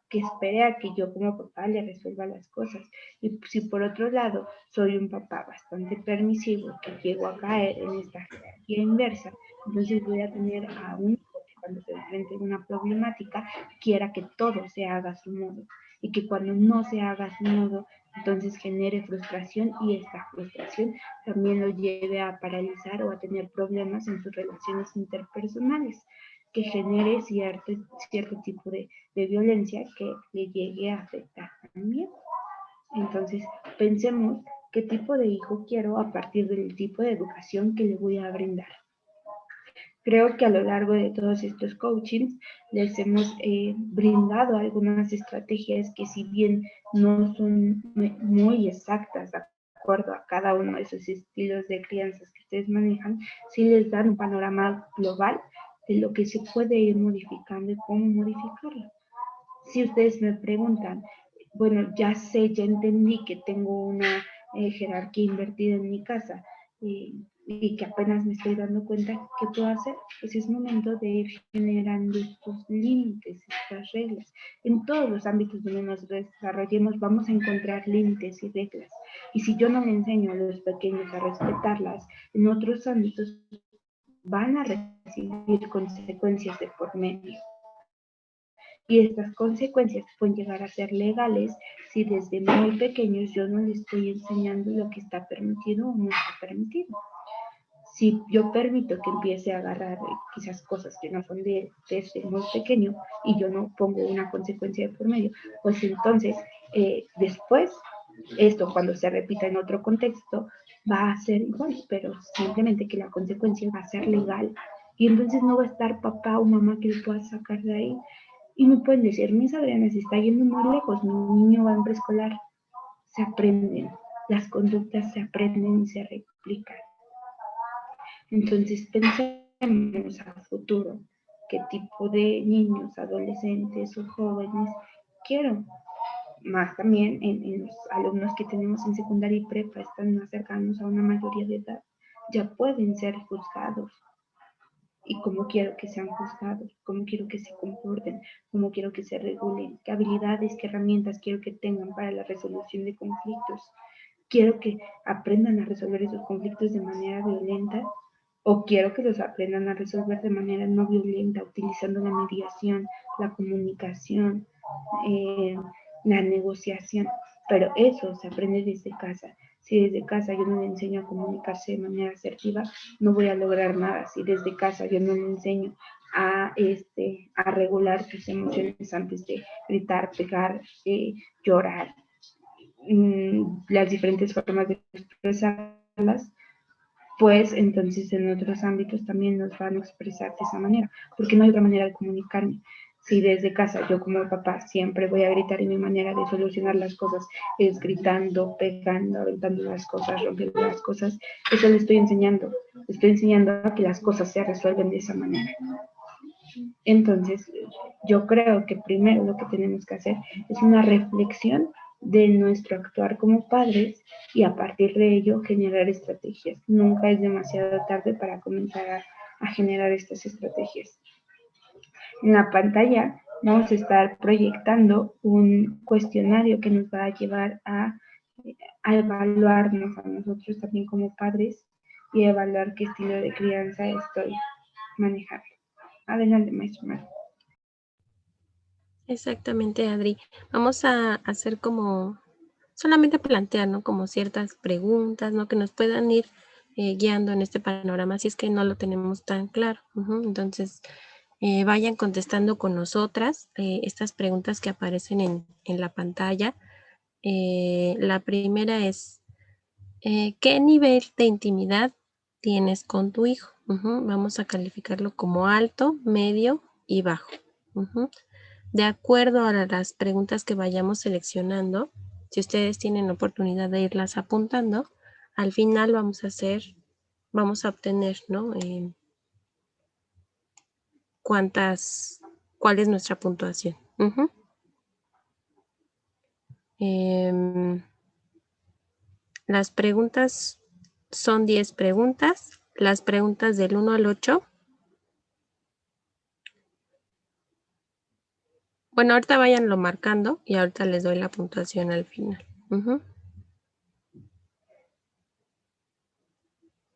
que espere a que yo como papá le resuelva las cosas. Y si por otro lado soy un papá bastante permisivo, que llego a caer en esta jerarquía inversa, entonces voy a tener a un hijo que cuando se enfrente a una problemática quiera que todo se haga a su modo y que cuando no se haga a su modo, entonces genere frustración y esta frustración también lo lleve a paralizar o a tener problemas en sus relaciones interpersonales que genere cierto tipo de violencia que le llegue a afectar también. Entonces, pensemos qué tipo de hijo quiero a partir del tipo de educación que le voy a brindar. Creo que a lo largo de todos estos coachings les hemos brindado algunas estrategias que, si bien no son muy exactas de acuerdo a cada uno de esos estilos de crianzas que ustedes manejan, sí les dan un panorama global de lo que se puede ir modificando y cómo modificarlo. Si ustedes me preguntan, bueno, ya sé, ya entendí que tengo una jerarquía invertida en mi casa y que apenas me estoy dando cuenta, ¿qué puedo hacer? Pues es momento de ir generando estos límites, estas reglas. En todos los ámbitos donde nos desarrollemos vamos a encontrar límites y reglas. Y si yo no le enseño a los pequeños a respetarlas, en otros ámbitos van a recibir consecuencias de por medio. Y estas consecuencias pueden llegar a ser legales si desde muy pequeños yo no les estoy enseñando lo que está permitido o no está permitido. Si yo permito que empiece a agarrar quizás cosas que no son de él desde muy pequeño y yo no pongo una consecuencia de por medio, pues entonces después esto, cuando se repita en otro contexto, va a ser igual, pero simplemente que la consecuencia va a ser legal. Y entonces no va a estar papá o mamá que lo pueda sacar de ahí. Y me pueden decir, Miss Adriana, se está yendo muy lejos, mi niño va en preescolar. Se aprenden, las conductas se aprenden y se replican. Entonces pensemos a futuro qué tipo de niños, adolescentes o jóvenes quiero. Más también en los alumnos que tenemos en secundaria y prepa, están más cercanos a una mayoría de edad, ya pueden ser juzgados. Y cómo quiero que sean juzgados, cómo quiero que se comporten, cómo quiero que se regulen, qué habilidades, qué herramientas quiero que tengan para la resolución de conflictos. Quiero que aprendan a resolver esos conflictos de manera violenta o quiero que los aprendan a resolver de manera no violenta, utilizando la mediación, la comunicación, la negociación. Pero eso se aprende desde casa. Si desde casa yo no le enseño a comunicarse de manera asertiva, no voy a lograr nada. Si desde casa yo no le enseño a regular tus emociones antes de gritar, pegar, llorar, las diferentes formas de expresarlas, pues entonces en otros ámbitos también nos van a expresar de esa manera, porque no hay otra manera de comunicarme. Si desde casa yo como papá siempre voy a gritar y mi manera de solucionar las cosas es gritando, pegando, aventando las cosas, rompiendo las cosas, eso le estoy enseñando a que las cosas se resuelven de esa manera. Entonces, yo creo que primero lo que tenemos que hacer es una reflexión de nuestro actuar como padres y a partir de ello generar estrategias. Nunca es demasiado tarde para comenzar a generar estas estrategias. En la pantalla vamos a estar proyectando un cuestionario que nos va a llevar a evaluarnos a nosotros también como padres y a evaluar qué estilo de crianza estoy manejando. Adelante, maestro Mario. Exactamente, Adri. Vamos a hacer como, solamente plantear, ¿no? Como ciertas preguntas, ¿no? Que nos puedan ir guiando en este panorama, si es que no lo tenemos tan claro. Entonces, vayan contestando con nosotras estas preguntas que aparecen en la pantalla. La primera es, ¿qué nivel de intimidad tienes con tu hijo? Vamos a calificarlo como alto, medio y bajo. De acuerdo a las preguntas que vayamos seleccionando, si ustedes tienen la oportunidad de irlas apuntando, al final vamos a obtener, ¿no? ¿Cuál es nuestra puntuación? Las preguntas son 10 preguntas. Las preguntas del 1 al 8. Bueno, ahorita váyanlo marcando y ahorita les doy la puntuación al final.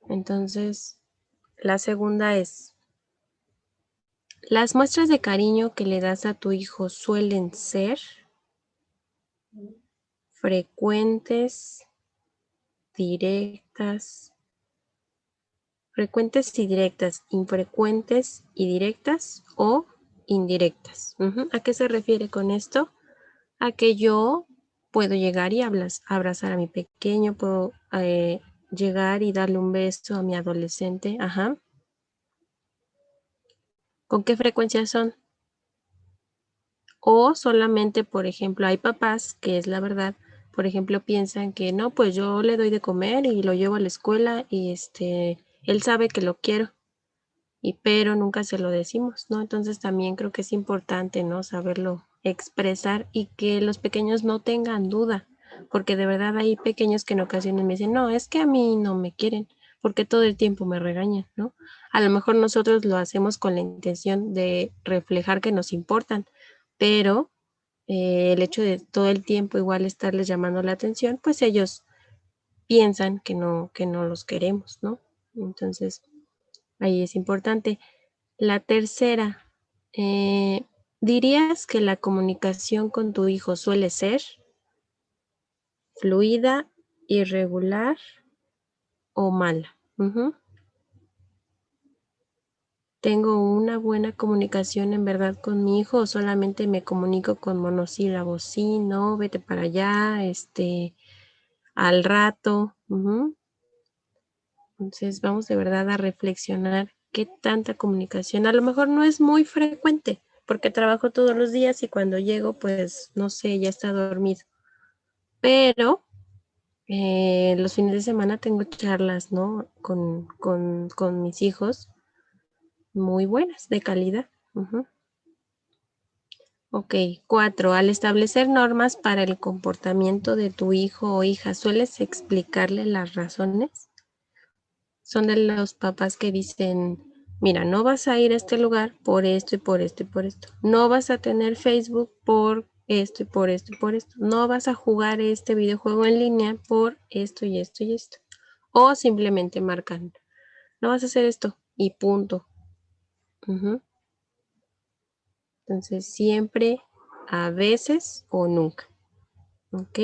Entonces, la segunda es, ¿las muestras de cariño que le das a tu hijo suelen ser frecuentes, directas, infrecuentes y directas o indirectas? ¿A qué se refiere con esto? A que yo puedo llegar y abrazar a mi pequeño, puedo llegar y darle un beso a mi adolescente. Ajá. ¿Con qué frecuencia son? O solamente, por ejemplo, hay papás que es la verdad, por ejemplo, piensan que no, pues yo le doy de comer y lo llevo a la escuela y él sabe que lo quiero, pero nunca se lo decimos, ¿no? Entonces también creo que es importante, ¿no? Saberlo expresar y que los pequeños no tengan duda, porque de verdad hay pequeños que en ocasiones me dicen, no, es que a mí no me quieren, porque todo el tiempo me regañan, ¿no? A lo mejor nosotros lo hacemos con la intención de reflejar que nos importan, pero el hecho de todo el tiempo igual estarles llamando la atención, pues ellos piensan que no los queremos, ¿no? Entonces, ahí es importante. La tercera, ¿dirías que la comunicación con tu hijo suele ser fluida, irregular o mala? ¿Tengo una buena comunicación en verdad con mi hijo o solamente me comunico con monosílabos? Sí, no, vete para allá, al rato. Entonces vamos de verdad a reflexionar qué tanta comunicación. A lo mejor no es muy frecuente porque trabajo todos los días y cuando llego, pues no sé, ya está dormido. Pero los fines de semana tengo charlas, ¿no? Con mis hijos muy buenas, de calidad. Ok, 4. Al establecer normas para el comportamiento de tu hijo o hija, ¿sueles explicarle las razones? Son de los papás que dicen, mira, no vas a ir a este lugar por esto y por esto y por esto. No vas a tener Facebook por esto y por esto y por esto. No vas a jugar este videojuego en línea por esto y esto y esto. O simplemente marcan, no vas a hacer esto y punto. Entonces, siempre, a veces o nunca. ¿Ok?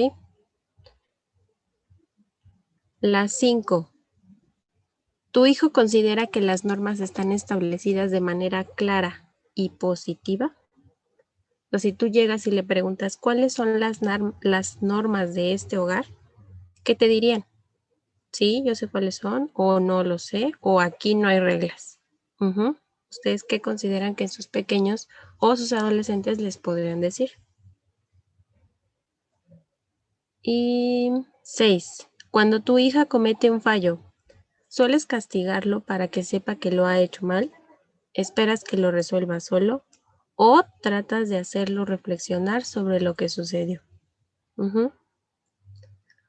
Las 5. ¿Tu hijo considera que las normas están establecidas de manera clara y positiva? O si tú llegas y le preguntas, ¿cuáles son las normas de este hogar? ¿Qué te dirían? Sí, yo sé cuáles son, o no lo sé, o aquí no hay reglas. ¿Ustedes qué consideran que sus pequeños o sus adolescentes les podrían decir? Y 6. Cuando tu hija comete un fallo, ¿sueles castigarlo para que sepa que lo ha hecho mal? ¿Esperas que lo resuelva solo? ¿O tratas de hacerlo reflexionar sobre lo que sucedió?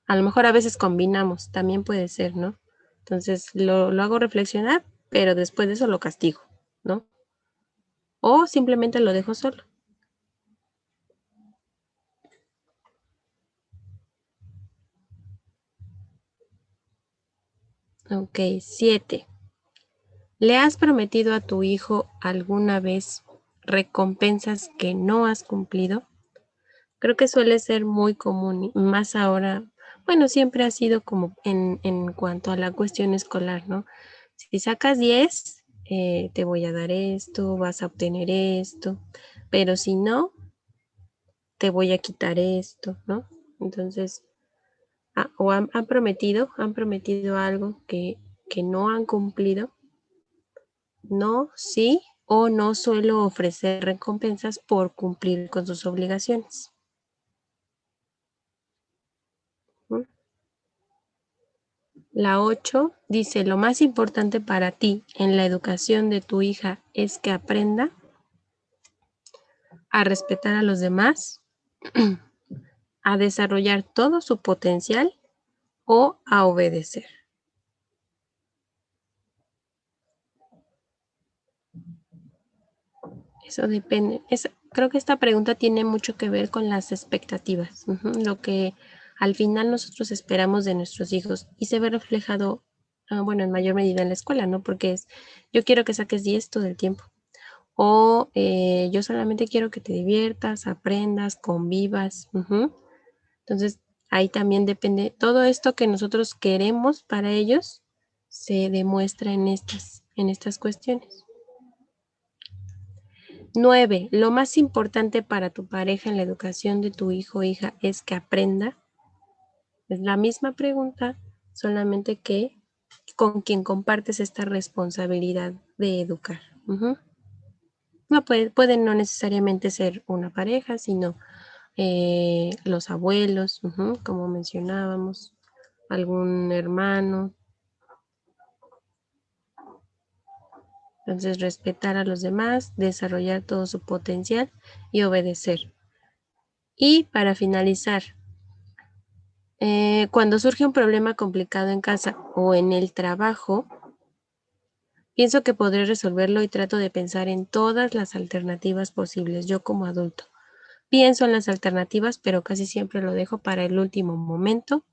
A lo mejor a veces combinamos, también puede ser, ¿no? Entonces lo hago reflexionar, pero después de eso lo castigo, ¿no? O simplemente lo dejo solo. Ok, 7. ¿Le has prometido a tu hijo alguna vez recompensas que no has cumplido? Creo que suele ser muy común, más ahora, bueno, siempre ha sido como en cuanto a la cuestión escolar, ¿no? Si sacas 10, te voy a dar esto, vas a obtener esto, pero si no, te voy a quitar esto, ¿no? Entonces, o han prometido algo que no han cumplido. No, sí, o no suelo ofrecer recompensas por cumplir con sus obligaciones. La 8 dice, lo más importante para ti en la educación de tu hija es que aprenda a respetar a los demás, a desarrollar todo su potencial o a obedecer. Eso depende. Creo que esta pregunta tiene mucho que ver con las expectativas, lo que al final nosotros esperamos de nuestros hijos y se ve reflejado, bueno, en mayor medida en la escuela, ¿no? Porque yo quiero que saques 10 todo el tiempo. O yo solamente quiero que te diviertas, aprendas, convivas. Entonces, ahí también depende. Todo esto que nosotros queremos para ellos se demuestra en estas cuestiones. 9. Lo más importante para tu pareja en la educación de tu hijo o hija es que aprenda. Es la misma pregunta, solamente que con quien compartes esta responsabilidad de educar. No pueden no necesariamente ser una pareja, sino los abuelos, como mencionábamos, algún hermano. Entonces, respetar a los demás, desarrollar todo su potencial y obedecer. Y para finalizar, cuando surge un problema complicado en casa o en el trabajo, pienso que podré resolverlo y trato de pensar en todas las alternativas posibles, yo como adulto. Pienso en las alternativas, pero casi siempre lo dejo para el último momento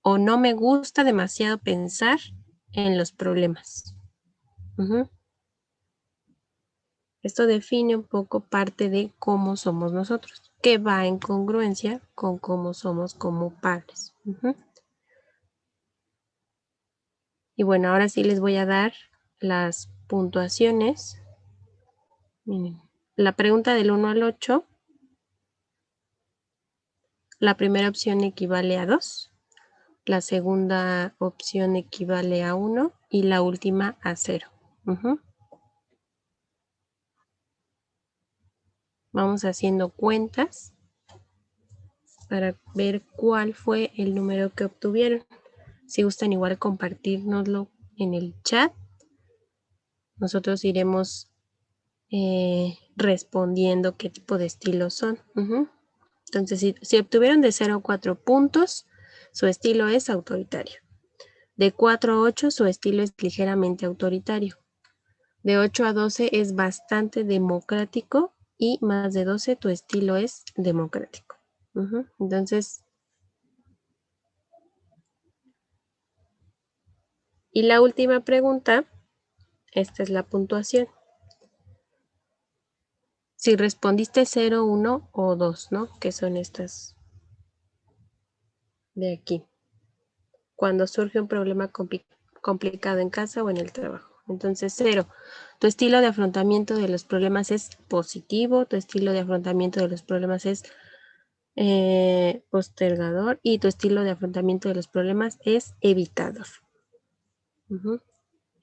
o no me gusta demasiado pensar en los problemas. Esto define un poco parte de cómo somos nosotros, que va en congruencia con cómo somos como padres. Y bueno, ahora sí les voy a dar las puntuaciones. Miren, la pregunta del 1 al 8, la primera opción equivale a 2, la segunda opción equivale a 1 y la última a 0. Vamos haciendo cuentas para ver cuál fue el número que obtuvieron. Si gustan igual compartírnoslo en el chat, nosotros iremos respondiendo qué tipo de estilos son. Entonces, si obtuvieron de 0 a 4 puntos, su estilo es autoritario. De 4 a 8, su estilo es ligeramente autoritario. De 8 a 12 es bastante democrático y más de 12 tu estilo es democrático. Entonces, y la última pregunta, esta es la puntuación. Si respondiste 0, 1 o 2, ¿no? Que son estas de aquí. Cuando surge un problema complicado en casa o en el trabajo. Entonces, 0. Tu estilo de afrontamiento de los problemas es positivo. Tu estilo de afrontamiento de los problemas es postergador. Y tu estilo de afrontamiento de los problemas es evitador.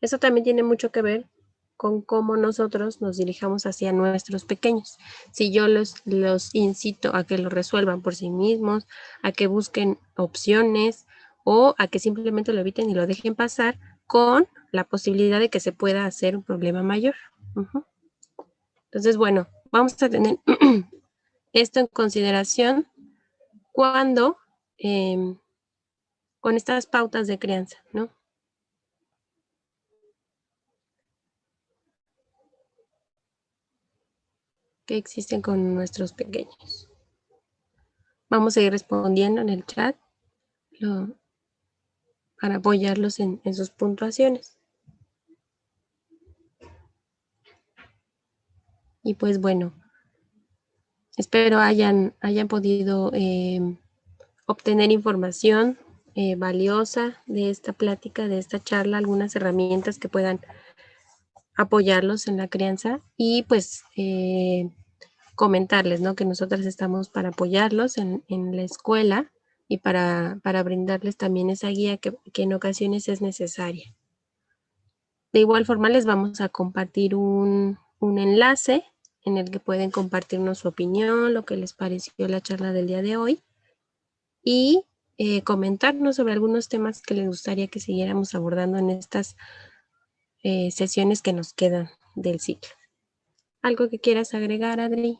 Eso también tiene mucho que ver con cómo nosotros nos dirijamos hacia nuestros pequeños. Si yo los incito a que lo resuelvan por sí mismos, a que busquen opciones o a que simplemente lo eviten y lo dejen pasar con la posibilidad de que se pueda hacer un problema mayor. Entonces, bueno, vamos a tener esto en consideración cuando con estas pautas de crianza, ¿no? Que existen con nuestros pequeños. Vamos a ir respondiendo en el chat para apoyarlos en sus puntuaciones. Y pues bueno, espero hayan podido obtener información valiosa de esta plática, de esta charla, algunas herramientas que puedan apoyarlos en la crianza y pues comentarles, ¿no? Que nosotras estamos para apoyarlos en la escuela y para brindarles también esa guía que en ocasiones es necesaria. De igual forma les vamos a compartir un enlace en el que pueden compartirnos su opinión, lo que les pareció la charla del día de hoy y comentarnos sobre algunos temas que les gustaría que siguiéramos abordando en estas sesiones que nos quedan del ciclo. ¿Algo que quieras agregar, Adri?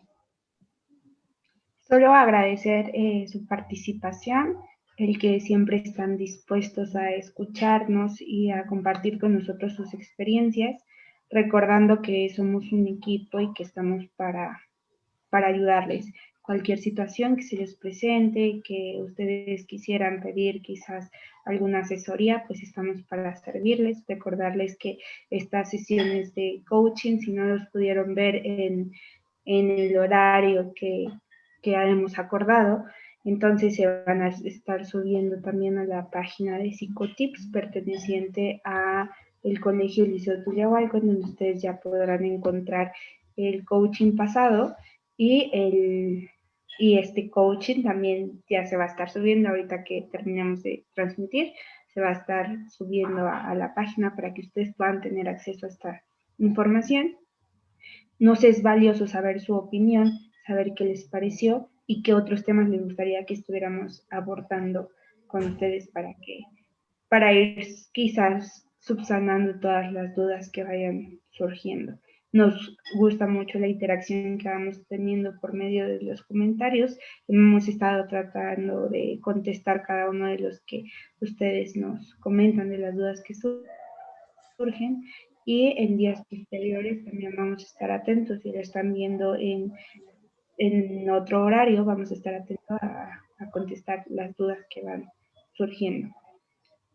Solo agradecer su participación, el que siempre están dispuestos a escucharnos y a compartir con nosotros sus experiencias, recordando que somos un equipo y que estamos para ayudarles. Cualquier situación que se les presente, que ustedes quisieran pedir quizás alguna asesoría, pues estamos para servirles. Recordarles que estas sesiones de coaching, si no los pudieron ver en el horario que hemos acordado, entonces se van a estar subiendo también a la página de Psicotips perteneciente a el Colegio Liceo Tuliahualco, donde ustedes ya podrán encontrar el coaching pasado y este coaching también ya se va a estar subiendo ahorita que terminamos de transmitir, se va a estar subiendo a la página para que ustedes puedan tener acceso a esta información. Nos es valioso saber su opinión, saber qué les pareció y qué otros temas les gustaría que estuviéramos abordando con ustedes para ir quizás subsanando todas las dudas que vayan surgiendo. Nos gusta mucho la interacción que vamos teniendo por medio de los comentarios. Hemos estado tratando de contestar cada uno de los que ustedes nos comentan, de las dudas que surgen. Y en días posteriores también vamos a estar atentos. Si lo están viendo en otro horario, vamos a estar atentos a contestar las dudas que van surgiendo.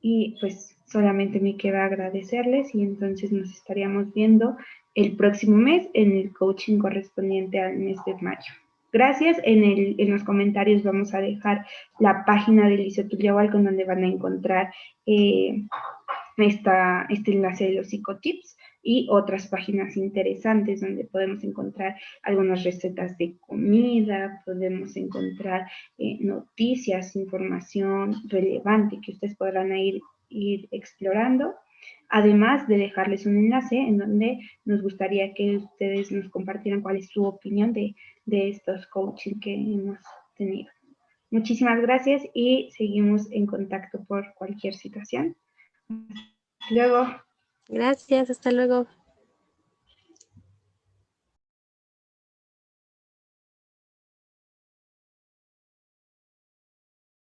Y pues solamente me queda agradecerles y entonces nos estaríamos viendo el próximo mes en el coaching correspondiente al mes de mayo. Gracias. En los comentarios vamos a dejar la página del Liceo Tulliahualco, donde van a encontrar este enlace de los psicotips y otras páginas interesantes donde podemos encontrar algunas recetas de comida, podemos encontrar noticias, información relevante que ustedes podrán ir explorando, además de dejarles un enlace en donde nos gustaría que ustedes nos compartieran cuál es su opinión de estos coaching que hemos tenido. Muchísimas gracias y seguimos en contacto por cualquier situación. Hasta luego. Gracias, hasta luego.